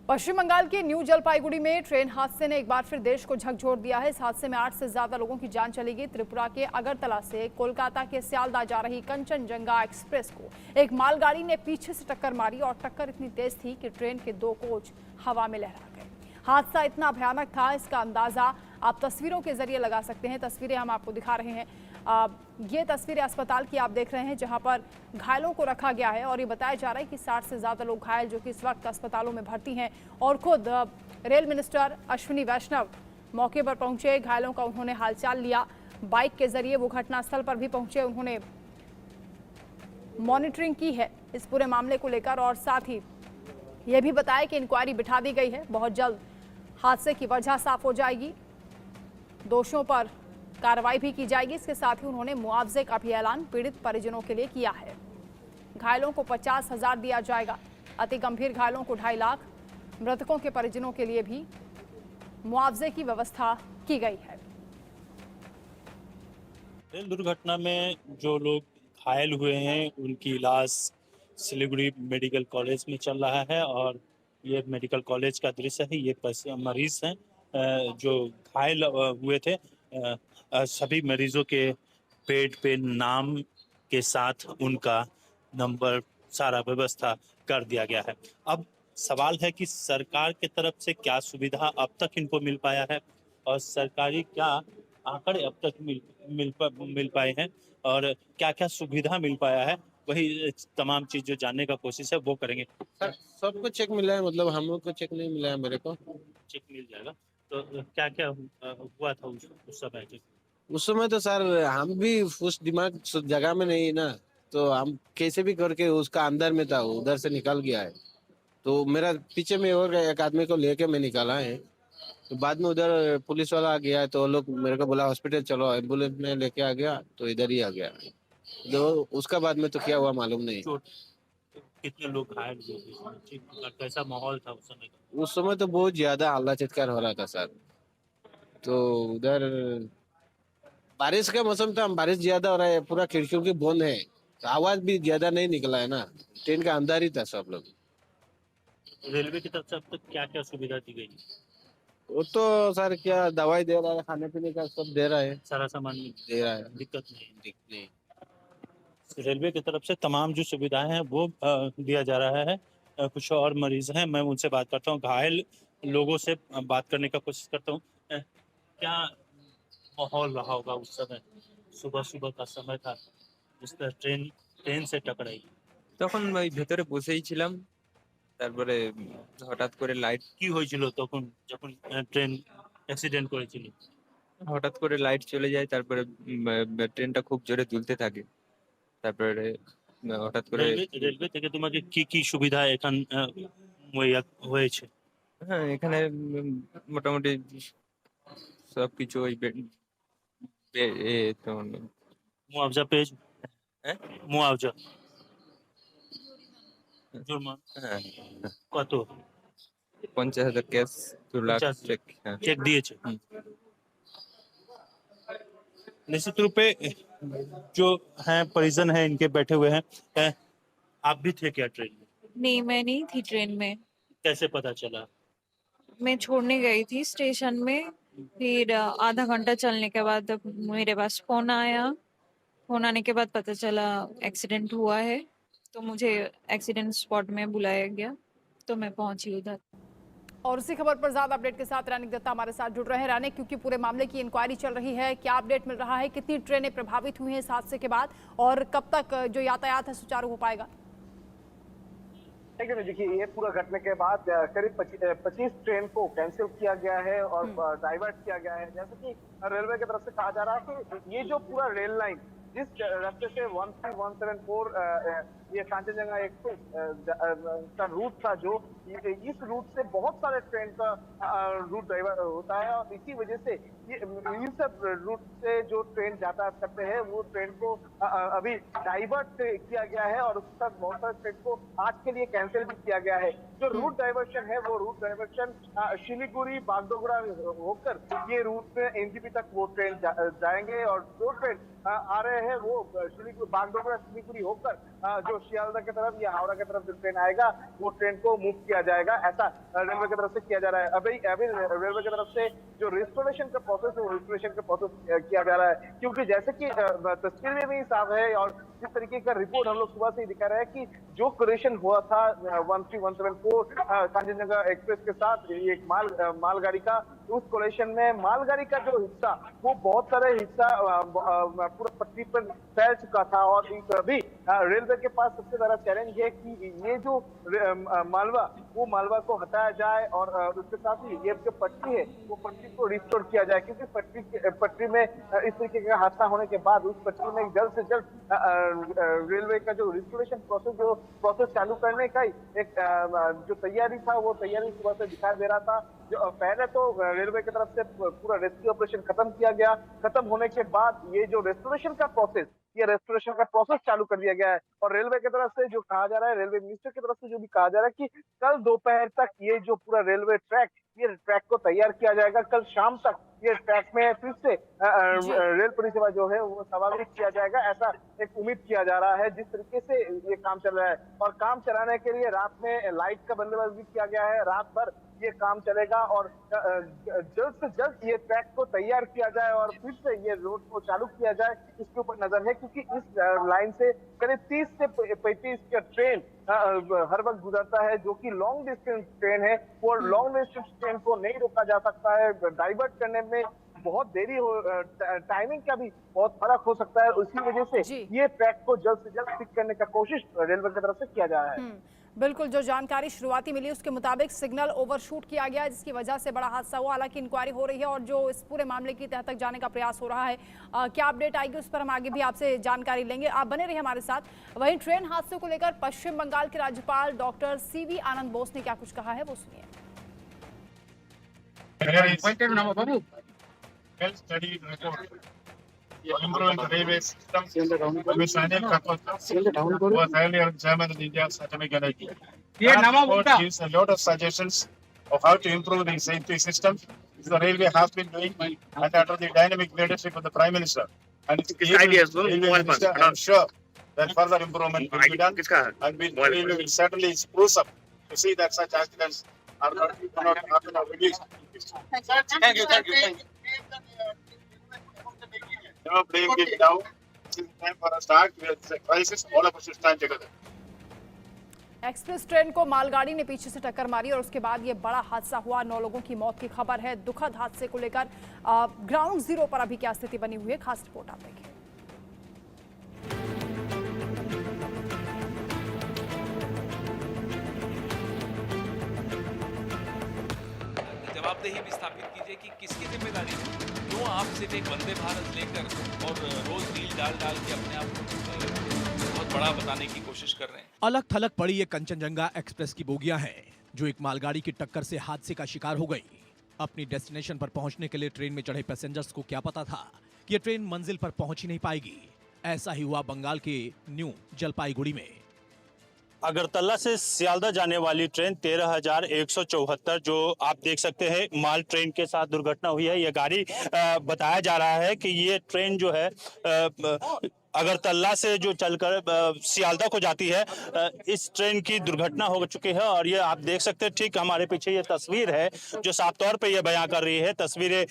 पश्चिम बंगाल के न्यू जलपाईगुड़ी में ट्रेन हादसे ने एक बार फिर देश को झकझोर दिया है। इस हादसे में 8 से ज्यादा लोगों की जान चली गई। त्रिपुरा के अगरतला से कोलकाता के सियालदह जा रही कंचनजंगा एक्सप्रेस को एक मालगाड़ी ने पीछे से टक्कर मारी और टक्कर इतनी तेज थी कि ट्रेन के 2 कोच हवा में लहरा गए। हादसा इतना भयानक था, इसका अंदाजा आप तस्वीरों के जरिए लगा सकते हैं। तस्वीरें हम आपको दिखा रहे हैं। ये तस्वीरें अस्पताल की आप देख रहे हैं, जहां पर घायलों को रखा गया है और ये बताया जा रहा है कि 60 से ज्यादा लोग घायल जो कि इस वक्त अस्पतालों में भर्ती हैं। और खुद रेल मिनिस्टर अश्विनी वैष्णव मौके पर पहुंचे, घायलों का उन्होंने हालचाल लिया। बाइक के जरिए वो घटनास्थल पर भी पहुंचे, उन्होंने मॉनिटरिंग की है इस पूरे मामले को लेकर और साथ ही ये भी बताया कि इंक्वायरी बिठा दी गई है। बहुत जल्द हादसे की वजह साफ हो जाएगी, दोषियों पर कार्रवाई भी की जाएगी। इसके साथ ही उन्होंने मुआवजे का भी ऐलान पीड़ित परिजनों के लिए किया है। घायलों को 50,000 दिया जाएगा, अति गंभीर घायलों को 2.5 लाख, मृतकों के परिजनों के लिए भी मुआवजे की व्यवस्था की गई है। रेल दुर्घटना में जो लोग घायल हुए हैं उनकी इलाज सिलीगुड़ी मेडिकल कॉलेज में चल रहा है और ये मेडिकल कॉलेज का दृश्य है। ये मरीज हैं जो घायल हुए थे। सभी मरीजों के पेट पे नाम के साथ उनका नंबर सारा व्यवस्था कर दिया गया है। अब सवाल है कि सरकार की तरफ से क्या सुविधा अब तक इनको मिल पाया है और सरकारी क्या आंकड़े अब तक मिल पाए हैं और क्या क्या सुविधा मिल पाया है, वही तमाम चीज जो जानने का कोशिश है वो करेंगे। सर सबको चेक मिला है, मतलब हम लोग को चेक नहीं मिला है। मेरे को चेक मिल जाएगा तो क्या क्या हुआ था उस समय? उस समय तो सर हम भी उस दिमाग जगह में नहीं ना, तो हम कैसे भी करके उसका अंदर में था, उधर से निकल गया है। तो मेरा पीछे में और एक आदमी को लेके मैं निकाला है। तो बाद में उधर पुलिस वाला आ गया, तो वो लोग मेरे को बोला हॉस्पिटल चलो, एम्बुलेंस में लेके आ गया तो इधर ही आ गया। तो उसका बाद में तो क्या हुआ मालूम नहीं। कितने लोग घायल हुए, कैसा माहौल था उस समय का? उस समय तो बहुत ज्यादा हल्ला चित्कार हो रहा था सर। तो उधर बारिश का मौसम था, बारिश ज्यादा हो रहा है, पूरा खिड़कियों की बंद है, तो आवाज भी ज्यादा नहीं निकला है ना। ट्रेन का अंदर ही था सब लोग। रेलवे की तरफ से अब तक क्या क्या सुविधा दी गई? वो तो सर क्या दवाई दे रहा है, खाने पीने का सब दे रहा है, सारा सामान दे रहा है। दिक्कत नहीं। रेलवे की तरफ से तमाम जो सुविधाएं हैं वो दिया जा रहा है। कुछ और मरीज हैं, मैं उनसे बात करता हूँ, घायल लोगों से बात करने का कोशिश करता हूँ। क्या माहौल रहा होगा उस समय? सुबह सुबह का समय था जिस तरह ट्रेन से टकराई। তখন ওই ভেতরে বসেই ছিলাম। তারপরে হঠাৎ করে লাইট কি হয়েছিল তখন যখন ট্রেন অ্যাক্সিডেন্ট করেছিল? হঠাৎ করে লাইট চলে যায়, তারপরে ট্রেনটা খুব জোরে দুলতে থাকে। তারপরে হঠাৎ করে রেলওয়ে থেকে তোমাকে কি কি সুবিধা এখান হয়েছে? হ্যাঁ, এখানে মোটামুটি সবকিছু ওই তোমার মুআবজা পেয়েছো? হ্যাঁ মুআবজা জুরমান হ্যাঁ কত? 50,000 ক্যাশ, 2 লাখ 50 চেক। হ্যাঁ चेक दिएছে? निश्चित रूप पे जो हैं परिजन हैं इनके बैठे हुए हैं। आप भी थे क्या ट्रेन में? नहीं, मैं नहीं थी ट्रेन में। कैसे पता चला? मैं छोड़ने गई थी स्टेशन में, फिर आधा घंटा चलने के बाद मेरे पास फोन आया। फोन आने के बाद पता चला एक्सीडेंट हुआ है, तो मुझे एक्सीडेंट स्पॉट में बुलाया गया, तो मैं पहुंची उधर। और उसी खबर पर ज्यादा अपडेट के साथ रानिक दत्ता हमारे साथ जुड़ रहे हैं। रानिक, क्योंकि पूरे मामले की इंक्वायरी चल रही है, क्या अपडेट मिल रहा है? कितनी ट्रेनें प्रभावित हुई हैं इस हादसे के बाद और कब तक जो यातायात है सुचारू हो पाएगा? देखिए, ये पूरा घटने के बाद करीब 25 ट्रेन को कैंसिल किया गया है और डाइवर्ट किया गया है। जैसे कि रेलवे की तरफ से कहा जा रहा है कि ये जो पूरा रेल लाइन जिस रास्ते से 13174 ये कांचनजंगा एक्सप्रेस का रूट था, जो इस रूट से बहुत सारे ट्रेन का रूट डाइवर्ट होता है और इसी वजह से इन सब रूट से जो ट्रेन यातायात करते हैं वो ट्रेन को अभी डाइवर्ट किया गया है और उसके साथ बहुत सारे ट्रेन को आज के लिए कैंसिल भी किया गया है। जो रूट डाइवर्शन है वो रूट डाइवर्शन शिलीगुड़ी बागडोगरा होकर ये रूट में एनजेपी तक वो ट्रेन जाएंगे और जो ट्रेन आ रहे हैं वो बागडोगरा शिलीगुड़ी होकर जो शियालदह की तरफ या हावड़ा की तरफ जो ट्रेन आएगा वो ट्रेन को मूव किया जाएगा, ऐसा रेलवे की तरफ से किया जा रहा है। अभी अभी रेलवे की तरफ से जो रिस्टोरेशन का प्रोसेस है वो रिस्टोरेशन का प्रोसेस किया जा रहा है, क्योंकि जैसे कि तस्वीर में भी साफ है और जिस तरीके का रिपोर्ट हम लोग सुबह से ही दिखा रहे हैं कि जो कोलिशन हुआ था 13174 कांचनजंगा एक्सप्रेस के साथ एक मालगाड़ी का, उस कोलिशन में मालगाड़ी का जो हिस्सा वो बहुत सारे हिस्सा पूरा पटरी पर फैल चुका था। और अभी रेलवे के पास सबसे बड़ा चैलेंज है कि ये जो मालवा को हटाया जाए और उसके साथ ही ये जो पटरी है वो पटरी को रिस्टोर किया जाए, क्योंकि पटरी में इस तरीके का हादसा होने के बाद उस पटरी में जल्द से जल्द रेलवे का जो रिस्टोरेशन प्रोसेस चालू करने का एक जो तैयारी था वो तैयारी सुबह से दिखाई दे रहा था। जो पहले तो रेलवे की तरफ से पूरा रेस्क्यू ऑपरेशन खत्म किया गया, खत्म होने के बाद ये जो रेस्टोरेशन का प्रोसेस चालू कर दिया गया है। और रेलवे की तरफ से जो कहा जा रहा है, रेलवे मिनिस्टर की तरफ से जो भी कहा जा रहा है कि कल दोपहर तक ये जो पूरा रेलवे ट्रैक को तैयार किया जाएगा, कल शाम तक ये ट्रैक में फिर से रेल परिसेवा जो है वो स्वाभाविक किया जाएगा, ऐसा एक उम्मीद किया जा रहा है। जिस तरीके से ये काम चल रहा है और काम चलाने के लिए रात में लाइट का बंदोबस्त भी किया गया है, रात भर ये काम चलेगा और जल्द से जल्द ये ट्रैक को तैयार किया जाए और फिर से ये रोड को चालू किया जाए, इसके ऊपर नजर है। क्योंकि इस लाइन से करीब 30 से 35 का ट्रेन हर वक्त गुजरता है, जो कि लॉन्ग डिस्टेंस ट्रेन है। वो लॉन्ग डिस्टेंस ट्रेन को नहीं रोका जा सकता है, डाइवर्ट करने में बहुत देरी हो, टाइमिंग का भी बहुत फर्क हो सकता है। उसी वजह से ये ट्रैक को जल्द से जल्द ठीक करने का कोशिश रेलवे की तरफ से किया जा रहा है। बिल्कुल, जो जानकारी शुरुआती मिली उसके मुताबिक सिग्नल ओवरशूट किया गया, जिसकी वजह से बड़ा हादसा हुआ। हालांकि इंक्वायरी हो रही है और जो इस पूरे मामले की तह तक जाने का प्रयास हो रहा है। क्या अपडेट आएगी उस पर हम आगे भी आपसे जानकारी लेंगे, आप बने रहिए हमारे साथ। वहीं ट्रेन हादसे को लेकर पश्चिम बंगाल के राज्यपाल डॉक्टर CV आनंद बोस ने क्या कुछ कहा है, वो सुनिए। improving the railway system, which Daniel Kapoor was earlier chairman of India's Atomic Energy. That report gives a lot of suggestions of how to improve the safety system. The railway has been doing, and under the dynamic leadership of the Prime Minister. And I'm sure that further improvement will be done, and we will certainly spruce up to see that such accidents are not happen or reduced. Thank you. Never blame it now. This is time for a start. It's a crisis. All of us should stand together. Express train को मालगाड़ी ने पीछे से टक्कर मारी और उसके बाद ये बड़ा हादसा हुआ। 9 लोगों की मौत की खबर है। दुखद हादसे को लेकर ग्राउंड जीरो पर अभी क्या स्थिति बनी हुई है, खास रिपोर्ट आप देखिए। जवाबदेही भी स्थापित कीजिए कि किसकी जिम्मेदारी है। क्यों आप सिर्फ एक वंदे भारत लेकर और रोज रील डाल के अपने आप को बहुत बड़ा बताने की कोशिश कर रहे हैं। अलग थलग पड़ी ये कंचनजंगा एक्सप्रेस की बोगियां हैं जो एक मालगाड़ी की टक्कर से हादसे का शिकार हो गई। अपनी डेस्टिनेशन पर पहुंचने के लिए ट्रेन में चढ़े पैसेंजर्स को क्या पता था कि ये ट्रेन मंजिल पर पहुंच ही नहीं पाएगी। ऐसा ही हुआ बंगाल के न्यू जलपाईगुड़ी में। अगरतला से सियालदह जाने वाली ट्रेन 13,174 जो आप देख सकते हैं माल ट्रेन के साथ दुर्घटना हुई है। यह गाड़ी बताया जा रहा है कि ये ट्रेन जो है अगरतला से जो चलकर सियालदह को जाती है, इस ट्रेन की दुर्घटना हो चुकी है। और ये आप देख सकते हैं, ठीक हमारे पीछे ये तस्वीर है जो साफ तौर पे ये बयां कर रही है, तस्वीरें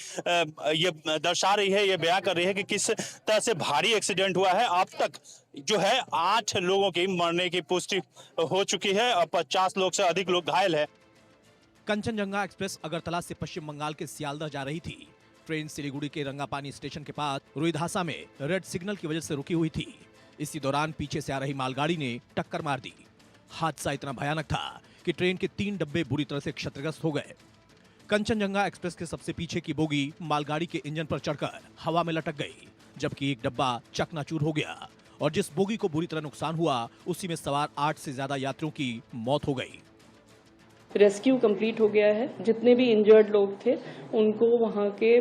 ये दर्शा रही है, ये बयां कर रही है कि किस तरह से भारी एक्सीडेंट हुआ है। अब तक जो है 8 लोगों की मरने की पुष्टि हो चुकी है और 50 लोग से अधिक लोग घायल है। कंचनजंगा एक्सप्रेस अगरतला से पश्चिम बंगाल के सियालदह जा रही थी। ट्रेन सिलीगुड़ी के रंगापानी स्टेशन के पास रुईधासा में रेड सिग्नल की वजह से रुकी हुई थी। इसी दौरान पीछे से आ रही मालगाड़ी ने टक्कर मार दी। हादसा इतना भयानक था कि ट्रेन के 3 डब्बे बुरी तरह से क्षतिग्रस्त हो गए। कंचनजंगा एक्सप्रेस के सबसे पीछे की बोगी मालगाड़ी के इंजन पर चढ़कर हवा में लटक गई, जबकि एक डब्बा चकनाचूर हो गया और जिस बोगी को बुरी तरह नुकसान हुआ उसी में सवार 8 से ज्यादा यात्रियों की मौत हो गई। रेस्क्यू कंप्लीट हो गया है। जितने भी इंजर्ड लोग थे उनको वहाँ के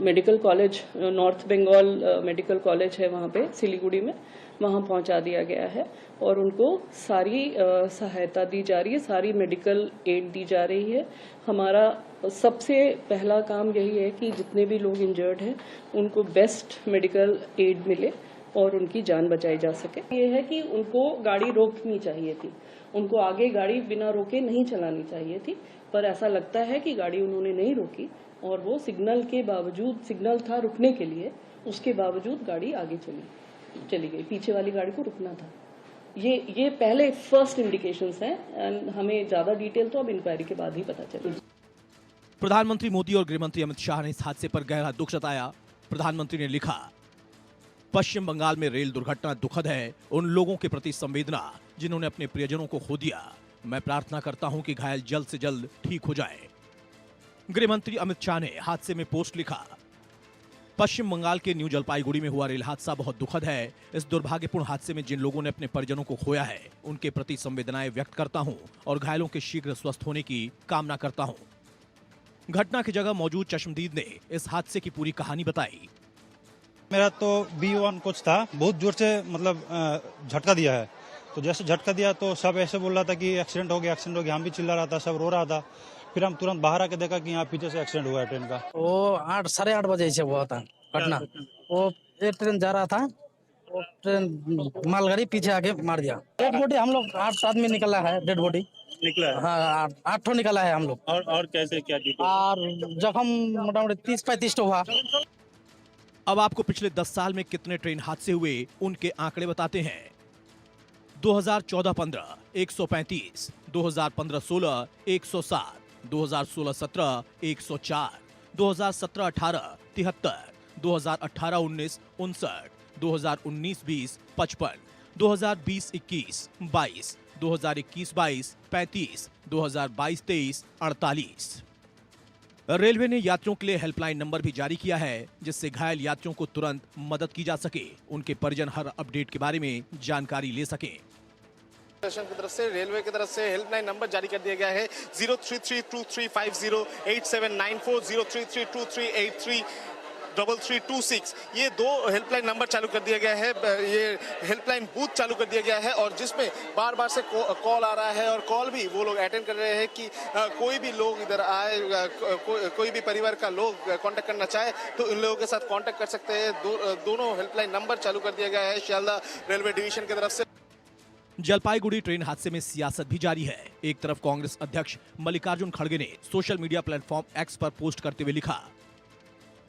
medical college, north Bengal medical college है वहाँ पे सिलीगुड़ी में, वहाँ पहुँचा दिया गया है और उनको सारी सहायता दी जा रही है, सारी मेडिकल एड दी जा रही है। हमारा सबसे पहला काम यही है कि जितने भी लोग इंजर्ड हैं उनको बेस्ट मेडिकल एड मिले और उनकी जान बचाई जा सके। ये है कि उनको गाड़ी रोकनी चाहिए थी, उनको आगे गाड़ी बिना रोके नहीं चलानी चाहिए थी, पर ऐसा लगता है कि गाड़ी उन्होंने नहीं रोकी और वो सिग्नल के बावजूद, सिग्नल था रुकने के लिए, उसके बावजूद गाड़ी आगे चली गई। पीछे वाली गाड़ी को रुकना था। ये पहले फर्स्ट इंडिकेशंस हैं एंड हमें ज्यादा डिटेल तो अब इंक्वायरी के बाद ही पता चलेगी। प्रधानमंत्री मोदी और गृहमंत्री अमित शाह ने इस हादसे पर गहरा दुख जताया। प्रधानमंत्री ने लिखा, पश्चिम बंगाल में रेल दुर्घटना दुखद है। उन लोगों के प्रति संवेदना जिन्होंने अपने प्रियजनों को खो दिया। मैं प्रार्थना करता हूं कि घायल जल्द से जल्द ठीक हो जाए। गृहमंत्री अमित शाह ने हादसे में पोस्ट लिखा, पश्चिम बंगाल के न्यू जलपाईगुड़ी में हुआ रेल हादसा बहुत दुखद है। इस दुर्भाग्यपूर्ण हादसे में जिन लोगों ने अपने परिजनों को खोया है, उनके प्रति संवेदनाएं व्यक्त करता हूं और घायलों के शीघ्र स्वस्थ होने की कामना करता हूं। घटना की जगह मौजूद चश्मदीद ने इस हादसे की पूरी कहानी बताई। मेरा तो B1 कोच था, बहुत जोर से मतलब झटका दिया है। तो जैसे झटका दिया तो सब ऐसे बोल रहा था कि एक्सीडेंट हो गया, हम भी चिल्ला रहा था, सब रो रहा था। फिर हम तुरंत बाहर आके देखा कि यहाँ पीछे से एक्सीडेंट हुआ है ट्रेन का। वो 8-8:30 बजे से हुआ था घटना। वो एक ट्रेन जा रहा था, वो ट्रेन मालगाड़ी पीछे आके मार दिया। डेड बॉडी हम लोग 8 आदमी निकला है, डेड बॉडी निकला है। हाँ 8 निकला है हम लोग। और कैसे क्या डिटेल? और जख्म मोटामोटी 30-35 हुआ। अब आपको पिछले 10 साल में कितने ट्रेन हादसे हुए उनके आंकड़े बताते हैं। 2014-15 135, 2015-16 107, 2016-17 104, 2017-18 73, 2018-19 59, 2019-20 55, 2020-21 22, 2021-22 35, 2022-23 48। रेलवे ने यात्रियों के लिए हेल्पलाइन नंबर भी जारी किया है, जिससे घायल यात्रियों को तुरंत मदद की जा सके, उनके परिजन हर अपडेट के बारे में जानकारी ले सकें। स्टेशन की तरफ से, रेलवे की तरफ से हेल्पलाइन नंबर जारी कर दिया गया है 033235087940, 0332383326। ये 2 हेल्पलाइन नंबर चालू कर दिया गया है। ये हेल्पलाइन बूथ चालू कर दिया गया है और जिसमें बार बार से कॉल आ रहा है और कॉल भी वो लोग अटेंड कर रहे हैं कि कोई भी लोग इधर आए, कोई भी परिवार का लोग कांटेक्ट करना चाहे तो इन लोगों के साथ कांटेक्ट कर सकते हैं। दोनों हेल्पलाइन नंबर चालू कर दिया गया है शियालदह रेलवे डिवीजन की तरफ से। जलपाईगुड़ी ट्रेन हादसे में सियासत भी जारी है। एक तरफ कांग्रेस अध्यक्ष मल्लिकार्जुन खड़गे ने सोशल मीडिया प्लेटफॉर्म एक्स पर पोस्ट करते हुए लिखा,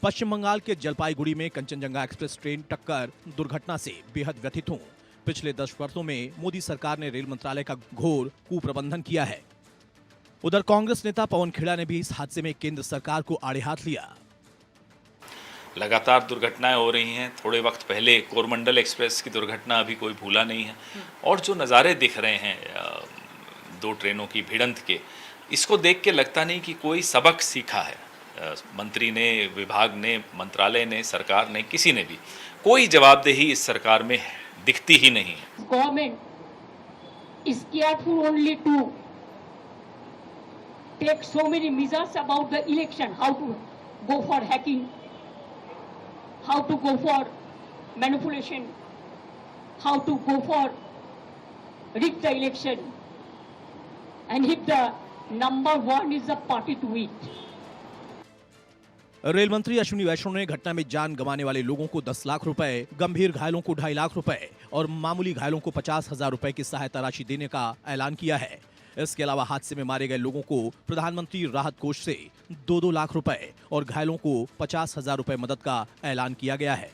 पश्चिम बंगाल के जलपाईगुड़ी में कंचनजंगा एक्सप्रेस ट्रेन टक्कर दुर्घटना से बेहद व्यथित हूं। पिछले 10 वर्षों में मोदी सरकार ने रेल मंत्रालय का घोर कुप्रबंधन किया है। उधर कांग्रेस नेता पवन खेड़ा ने भी इस हादसे में केंद्र सरकार को आड़े हाथ लिया। लगातार दुर्घटनाएं हो रही हैं। थोड़े वक्त पहले कोरमंडल एक्सप्रेस की दुर्घटना अभी कोई भूला नहीं है और जो नज़ारे दिख रहे हैं 2 ट्रेनों की भिड़ंत के, इसको देख के लगता नहीं कि कोई सबक सीखा है। मंत्री ने, विभाग ने, मंत्रालय ने, सरकार ने, किसी ने भी कोई जवाबदेही इस सरकार में दिखती ही नहीं है। Government is careful only to take so many measures about the election, how to go for hacking, how to go for manipulation, how to go for rig the election, and if the number 1 is the party to it. Rail मंत्री अश्विनी वैष्णव ने घटना में जान गंवाने वाले लोगों को 10 लाख रुपए, गंभीर घायलों को 2.5 लाख रुपए और मामूली घायलों को 50,000 रुपए की सहायता राशि देने का ऐलान किया है। इसके अलावा हादसे में मारे गए लोगों को प्रधानमंत्री राहत कोष से 2-2 लाख रुपए और घायलों को 50,000 रुपए मदद का ऐलान किया गया है।